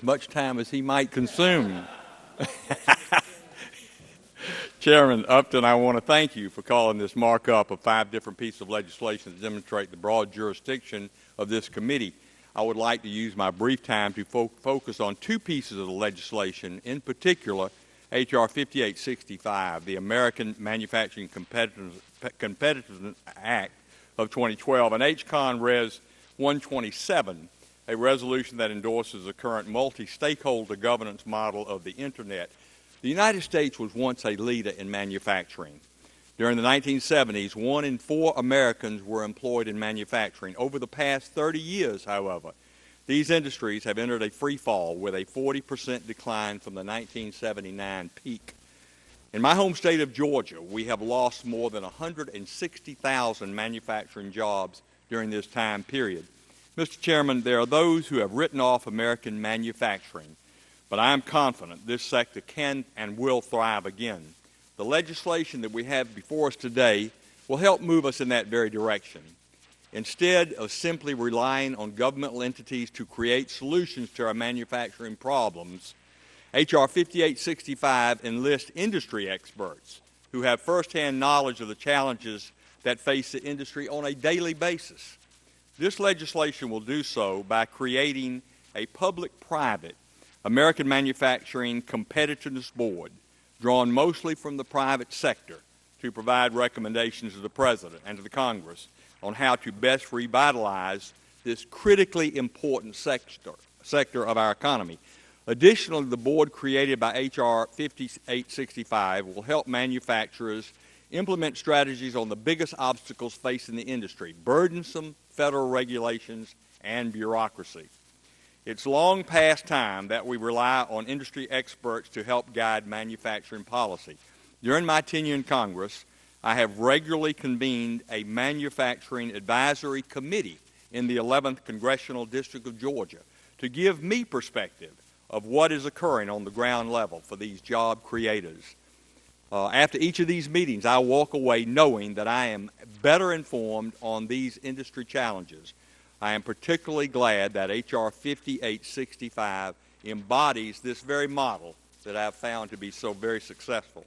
much time as he might consume. Chairman Upton, I want to thank you for calling this markup of 5 different pieces of legislation to demonstrate the broad jurisdiction of this committee. I would like to use my brief time to focus on 2 pieces of the legislation, in particular, H.R. 5865, the American Manufacturing Competitiveness Act of 2012, and H.Con. Res. 127, a resolution that endorses the current multi-stakeholder governance model of the Internet. The United States was once a leader in manufacturing. During the 1970s, 1 in 4 Americans were employed in manufacturing. Over the past 30 years, however, these industries have entered a free fall with a 40% decline from the 1979 peak. In my home state of Georgia, we have lost more than 160,000 manufacturing jobs during this time period. Mr. Chairman, there are those who have written off American manufacturing, but I am confident this sector can and will thrive again. The legislation that we have before us today will help move us in that very direction. Instead of simply relying on governmental entities to create solutions to our manufacturing problems, H.R. 5865 enlists industry experts who have firsthand knowledge of the challenges that face the industry on a daily basis. This legislation will do so by creating a public-private American Manufacturing Competitiveness Board, drawn mostly from the private sector, to provide recommendations to the President and to the Congress on how to best revitalize this critically important sector of our economy. Additionally, the board created by H.R. 5865 will help manufacturers implement strategies on the biggest obstacles facing the industry: burdensome federal regulations and bureaucracy. It's long past time that we rely on industry experts to help guide manufacturing policy. During my tenure in Congress, I have regularly convened a manufacturing advisory committee in the 11th Congressional District of Georgia to give me perspective of what is occurring on the ground level for these job creators. After each of these meetings, I walk away knowing that I am better informed on these industry challenges. I am particularly glad that H.R. 5865 embodies this very model that I've found to be so very successful.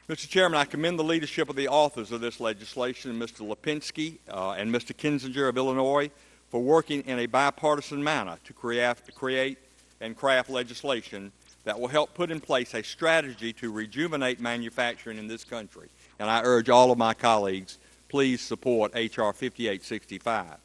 Mr. Chairman, I commend the leadership of the authors of this legislation, Mr. Lipinski and Mr. Kinzinger of Illinois, for working in a bipartisan manner to create and craft legislation that will help put in place a strategy to rejuvenate manufacturing in this country. And I urge all of my colleagues, please support H.R. 5865.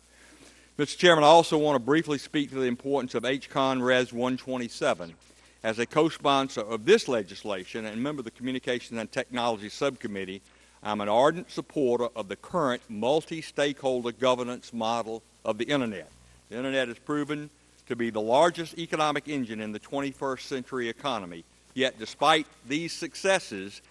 Mr. Chairman, I also want to briefly speak to the importance of H.Con. Res. 127. As a co-sponsor of this legislation and member of the Communications and Technology Subcommittee, I'm an ardent supporter of the current multi-stakeholder governance model of the Internet. The Internet has proven to be the largest economic engine in the 21st century economy. Yet, despite these successes,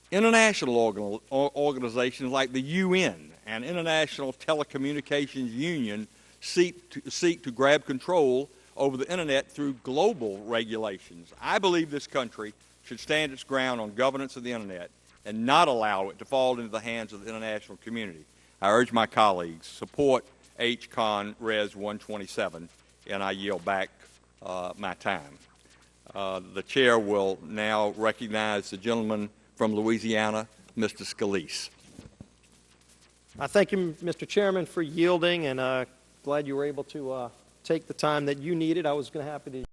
international organizations like the UN and International Telecommunications Union seek to grab control over the Internet through global regulations. I believe this country should stand its ground on governance of the Internet and not allow it to fall into the hands of the international community. I urge my colleagues, support H.Con. Res. 127, and I yield back my time. The chair will now recognize the gentleman from Louisiana, Mr. Scalise. I thank you, Mr. Chairman, for yielding, and glad you were able to take the time that you needed. I was going to happy to